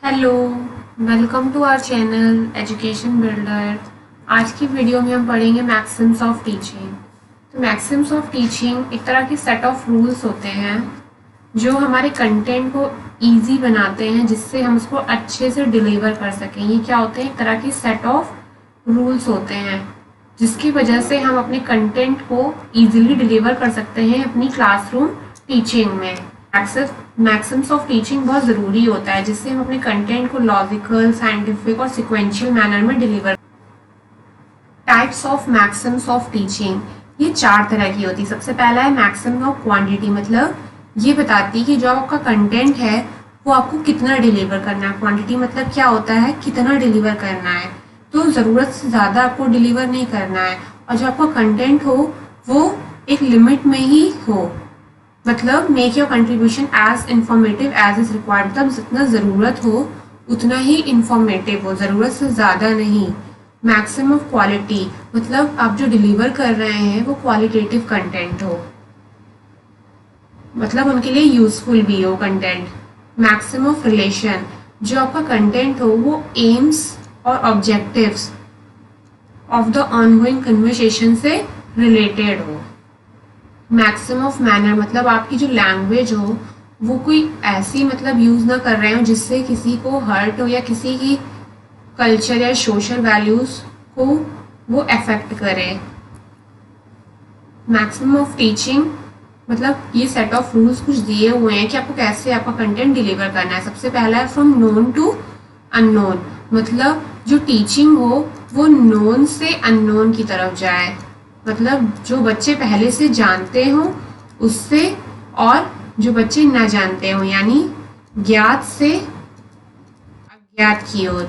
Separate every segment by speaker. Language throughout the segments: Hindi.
Speaker 1: Hello, welcome to our channel education builder. आज की वीडियो में हम पढ़ेंगे मैक्सिम्स ऑफ टीचिंग। तो मैक्सिम्स ऑफ टीचिंग एक तरह की सेट ऑफ रूल्स होते हैं जो हमारे कंटेंट को इजी बनाते हैं, जिससे हम उसको अच्छे से डिलीवर कर सकें। ये क्या होते हैं? एक तरह की सेट ऑफ रूल्स होते हैं जिसकी वजह से हम अपने कंटेंट को इजीली डिलीवर कर सकते हैं अपनी क्लासरूम टीचिंग में। मैक्सिम्स ऑफ टीचिंग बहुत ज़रूरी होता है जिससे हम अपने कंटेंट को लॉजिकल, साइंटिफिक और सिक्वेंशियल मैनर में deliver. Types of Maxim's of teaching, ये 4 तरह की होती है। सबसे पहला है मैक्सिमम ऑफ क्वांटिटी, मतलब ये बताती है कि जो आपका कंटेंट है वो आपको कितना डिलीवर करना है। क्वांटिटी मतलब क्या होता है? कितना डिलीवर करना है। तो ज़रूरत से ज़्यादा आपको डिलीवर नहीं करना है, और जो आपका कंटेंट हो वो एक लिमिट में ही हो। मतलब make your contribution as informative as is required, मतलब जितना ज़रूरत हो उतना ही इंफॉर्मेटिव हो, ज़रूरत से ज़्यादा नहीं। मैक्सिमम ऑफ क्वालिटी, मतलब आप जो डिलीवर कर रहे हैं वो क्वालिटेटिव कंटेंट हो, मतलब उनके लिए यूजफुल भी हो कंटेंट। मैक्सिमम ऑफ रिलेशन, जो आपका कंटेंट हो वो एम्स और objectives of the ongoing conversation से रिलेटेड हो। मैक्सिमम ऑफ मैनर, मतलब आपकी जो लैंग्वेज हो वो कोई ऐसी मतलब यूज़ ना कर रहे हो जिससे किसी को हर्ट हो या किसी की कल्चर या सोशल वैल्यूज़ को वो अफेक्ट करे। मैक्सिमम ऑफ टीचिंग, मतलब ये सेट ऑफ रूल्स कुछ दिए हुए हैं कि आपको कैसे आपका कंटेंट डिलीवर करना है। सबसे पहला है फ्रॉम नोन टू अननोन, मतलब जो टीचिंग हो वो नोन से अननोन की तरफ जाए, मतलब जो बच्चे पहले से जानते हो उससे, और जो बच्चे ना जानते हो यानी ज्ञात से अज्ञात की ओर।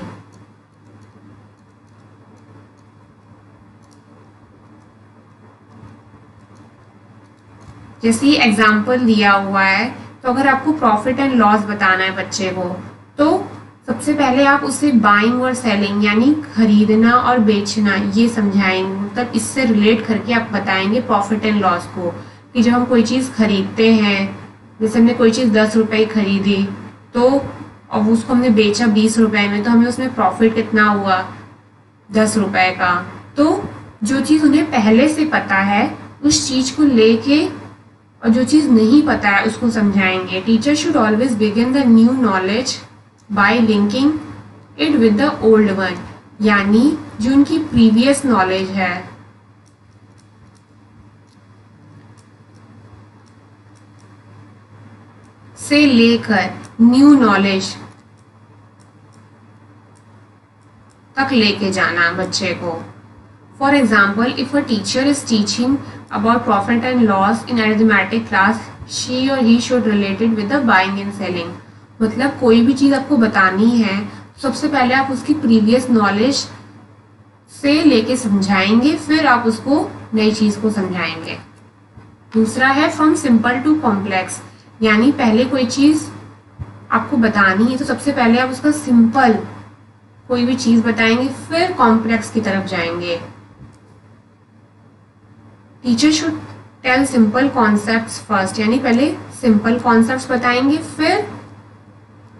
Speaker 1: जैसे ये एग्जाम्पल दिया हुआ है, तो अगर आपको प्रॉफिट एंड लॉस बताना है बच्चे को, तो सबसे पहले आप उसे बाइंग और सेलिंग यानी खरीदना और बेचना ये समझाएंगे, मतलब इससे रिलेट करके आप बताएंगे प्रॉफिट एंड लॉस को, कि जब हम कोई चीज़ खरीदते हैं, जैसे हमने कोई चीज़ 10 रुपये खरीदी तो अब उसको हमने बेचा 20 रुपये में, तो हमें उसमें प्रॉफिट कितना हुआ? 10 रुपये का। तो जो चीज़ उन्हें पहले से पता है उस चीज़ को लेके, और जो चीज़ नहीं पता है उसको समझाएंगे। Teacher should always begin the new knowledge by linking it with the old one, यानी जो उनकी प्रीवियस नॉलेज है से लेकर न्यू नॉलेज तक लेके जाना बच्चे को। For example, if a teacher is teaching about profit and loss in arithmetic class, she or he should related with the buying and selling, मतलब कोई भी चीज़ आपको बतानी है सबसे पहले आप उसकी प्रीवियस नॉलेज से लेके समझाएंगे, फिर आप उसको नई चीज़ को समझाएंगे। दूसरा है फ्रॉम सिंपल टू कॉम्प्लेक्स, यानी पहले कोई चीज़ आपको बतानी है तो सबसे पहले आप उसका सिंपल कोई भी चीज़ बताएंगे, फिर कॉम्प्लेक्स की तरफ जाएंगे। Teacher should tell simple concepts first, यानी पहले सिंपल कॉन्सेप्ट्स बताएंगे फिर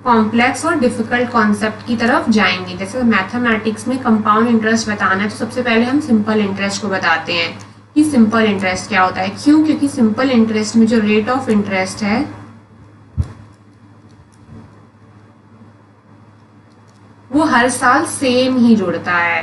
Speaker 1: कॉम्प्लेक्स और डिफिकल्ट कॉन्सेप्ट की तरफ जाएंगे। जैसे मैथमेटिक्स में कंपाउंड इंटरेस्ट बताना है तो सबसे पहले हम सिंपल इंटरेस्ट को बताते हैं कि सिंपल इंटरेस्ट क्या होता है। क्यों? क्योंकि सिंपल इंटरेस्ट में जो रेट ऑफ इंटरेस्ट है वो हर साल सेम ही जुड़ता है,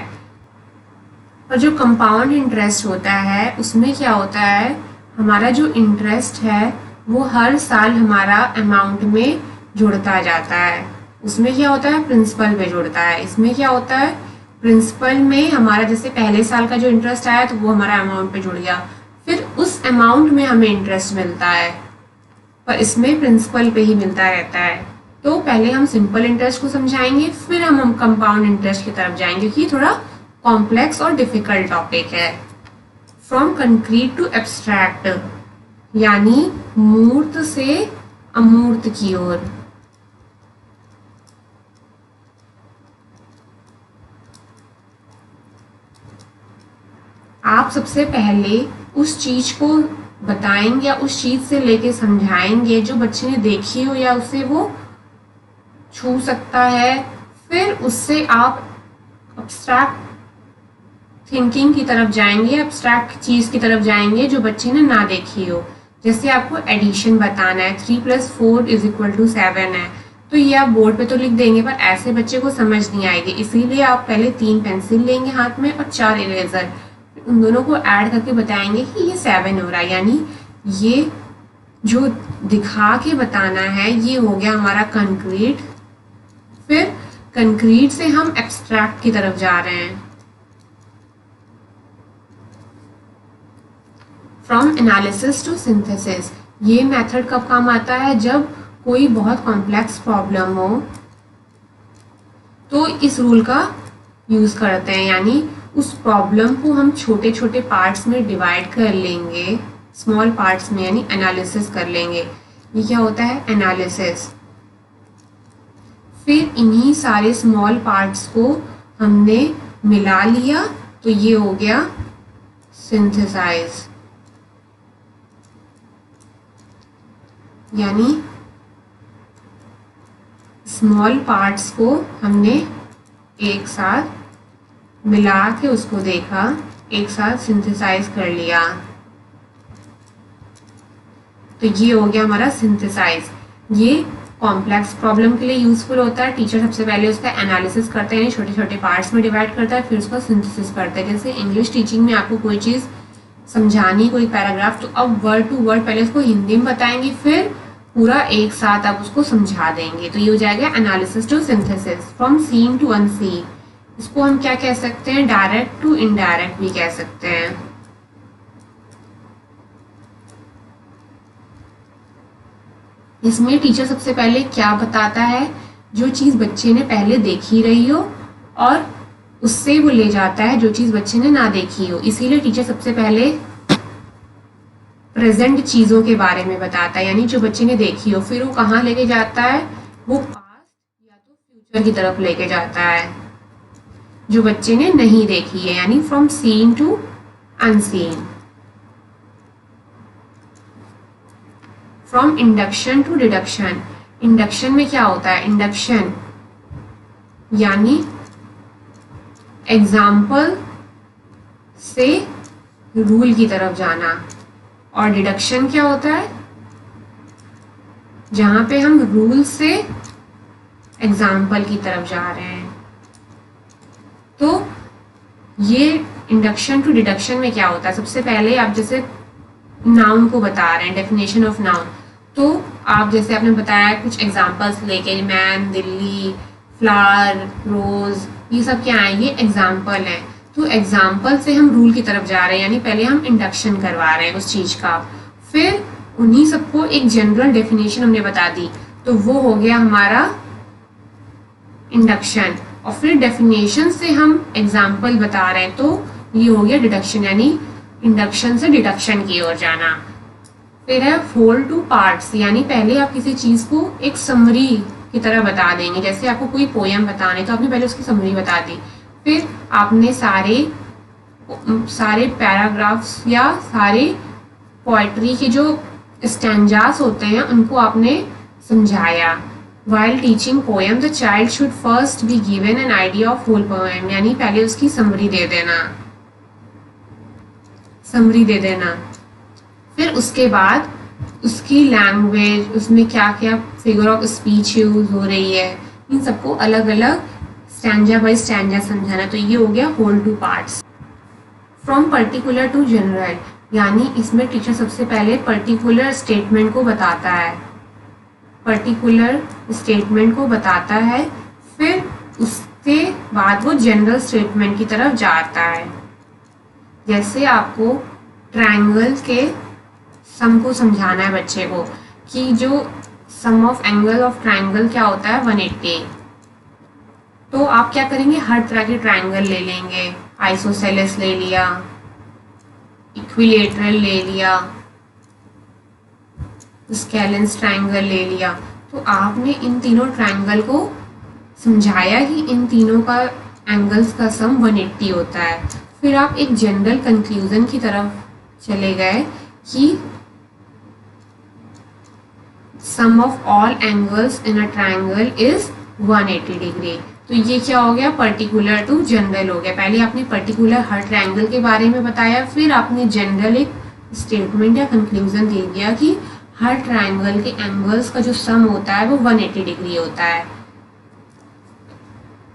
Speaker 1: और जो कंपाउंड इंटरेस्ट होता है उसमें क्या होता है, हमारा जो इंटरेस्ट है वो हर साल हमारा अमाउंट में जुड़ता जाता है। उसमें क्या होता है? प्रिंसिपल पे जुड़ता है। इसमें क्या होता है? प्रिंसिपल में हमारा जैसे पहले साल का जो इंटरेस्ट आया तो वो हमारा अमाउंट पे जुड़ गया, फिर उस अमाउंट में हमें इंटरेस्ट मिलता है, पर इसमें प्रिंसिपल पे ही मिलता रहता है। तो पहले हम सिंपल इंटरेस्ट को समझाएंगे फिर हम कंपाउंड इंटरेस्ट की तरफ जाएंगे, क्योंकि थोड़ा कॉम्प्लेक्स और डिफिकल्ट टॉपिक है। फ्रॉम कंक्रीट टू एब्स्ट्रैक्ट, यानी मूर्त से अमूर्त की ओर। आप सबसे पहले उस चीज को बताएंगे या उस चीज से लेके समझाएंगे जो बच्चे ने देखी हो या उसे वो छू सकता है, फिर उससे आप अब्स्ट्रैक्ट थिंकिंग की तरफ जाएंगे, अब्स्ट्रैक्ट चीज़ की तरफ जाएंगे जो बच्चे ने ना देखी हो। जैसे आपको एडिशन बताना है, 3+4=7 है, तो ये आप बोर्ड पे तो लिख देंगे पर ऐसे बच्चे को समझ नहीं आएगी, इसीलिए आप पहले 3 पेंसिल लेंगे हाथ में और 4 इरेजर, उन दोनों को ऐड करके बताएंगे कि ये 7 हो रहा है। यानी ये जो दिखा के बताना है ये हो गया हमारा कंक्रीट। फिर कंक्रीट से हम एब्स्ट्रैक्ट की तरफ जा रहे हैं। फ्रॉम एनालिसिस टू सिंथेसिस, ये मेथड कब काम आता है? जब कोई बहुत कॉम्प्लेक्स प्रॉब्लम हो तो इस रूल का यूज़ करते हैं, यानी उस प्रॉब्लम को हम छोटे छोटे पार्ट्स में डिवाइड कर लेंगे, स्मॉल पार्ट्स में, यानी एनालिसिस कर लेंगे। ये क्या होता है? एनालिसिस। फिर इन्हीं सारे स्मॉल पार्ट्स को हमने मिला लिया तो ये हो गया सिंथेसाइज, यानी स्मॉल पार्ट्स को हमने एक साथ मिला के उसको देखा, एक साथ सिंथेसाइज कर लिया, तो ये हो गया हमारा सिंथेसाइज। ये कॉम्प्लेक्स प्रॉब्लम के लिए यूजफुल होता है। टीचर सबसे पहले उसका एनालिसिस करते हैं, छोटे छोटे पार्ट्स में डिवाइड करता है, फिर उसका सिंथेसिस करता है। जैसे इंग्लिश टीचिंग में आपको कोई चीज़ समझानी, कोई पैराग्राफ, तो अब वर्ड टू वर्ड पहले उसको हिंदी में बताएंगे, फिर पूरा एक साथ आप उसको समझा देंगे, तो ये हो जाएगा analysis to synthesis. From seen to unseen, इसको हम क्या कह सकते हैं? डायरेक्ट टू इनडायरेक्ट भी कह सकते हैं। इसमें टीचर सबसे पहले क्या बताता है? जो चीज़ बच्चे ने पहले देखी रही हो और उससे वो ले जाता है जो चीज़ बच्चे ने ना देखी हो। इसीलिए टीचर सबसे पहले प्रेजेंट चीज़ों के बारे में बताता है, यानी जो बच्चे ने देखी हो, फिर वो कहाँ लेके जाता है? वो पास्ट या तो फ्यूचर की तरफ लेके जाता है जो बच्चे ने नहीं देखी है, यानी from seen to unseen. From induction to deduction, induction में क्या होता है? इंडक्शन यानी एग्जाम्पल से रूल की तरफ जाना, और डिडक्शन क्या होता है? जहां पे हम रूल से एग्जाम्पल की तरफ जा रहे हैं। तो ये इंडक्शन टू डिडक्शन में क्या होता है? सबसे पहले आप जैसे नाउन को बता रहे हैं, डेफिनेशन ऑफ नाउन, तो आप जैसे आपने बताया कुछ एग्जाम्पल्स लेके, मैन, दिल्ली, फ्लावर, रोज, ये सब क्या है? ये एग्जाम्पल है। तो एग्जाम्पल से हम रूल की तरफ जा रहे हैं, यानी पहले हम इंडक्शन करवा रहे हैं उस चीज का, फिर उन्हीं सबको एक जनरल डेफिनेशन हमने बता दी, तो वो हो गया हमारा इंडक्शन। और फिर डेफिनेशन से हम एग्जाम्पल बता रहे हैं, तो ये हो गया डिडक्शन, यानी इंडक्शन से डिडक्शन की ओर जाना। फिर है होल टू पार्ट्स, यानी पहले आप किसी चीज को एक समरी की तरह बता देंगे। जैसे आपको कोई पोयम बताने, तो आपने पहले उसकी समरी बता दी, फिर आपने सारे पैराग्राफ्स या सारे पोएट्री के जो स्टैंजास होते हैं उनको आपने समझाया। While teaching poem, the child should first be given an idea of whole poem, यानी पहले उसकी समरी दे देना, फिर उसके बाद उसकी लैंग्वेज, उसमें क्या क्या फिगर ऑफ स्पीच यूज हो रही है, इन सबको अलग अलग स्टैंजा बाय स्टैंजा समझाना। तो ये हो गया whole to parts. From particular to general, यानी इसमें टीचर सबसे पहले पर्टिकुलर स्टेटमेंट को बताता है, फिर उसके बाद वो जनरल स्टेटमेंट की तरफ जाता है। जैसे आपको ट्रायंगल के सम को समझाना है बच्चे को कि जो सम ऑफ एंगल ऑफ ट्रायंगल क्या होता है? 180। तो आप क्या करेंगे? हर तरह के ट्रायंगल ले लेंगे, आइसोसेलेस ले लिया, इक्विलेटरल ले लिया, स्केलेंस ट्रायंगल ले लिया। तो आपने इन तीनों ट्रायंगल को समझाया कि इन तीनों का एंगल्स का सम 180 होता है। फिर आप एक जनरल कंक्लूजन की तरफ चले गए कि sum of all angles in a triangle is 180 degree. तो ये क्या हो गया, पर्टिकुलर टू जनरल हो गया। पहले आपने पर्टिकुलर हर ट्रायंगल के बारे में बताया, फिर आपने जनरल एक स्टेटमेंट या कंक्लूजन दे दिया कि हर ट्रायंगल के एंगल्स का जो सम होता है वो 180 डिग्री होता है।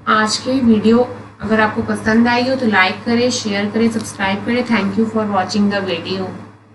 Speaker 1: आज के वीडियो अगर आपको पसंद आई हो तो लाइक करें, शेयर करें, सब्सक्राइब करें। Thank you for watching the video.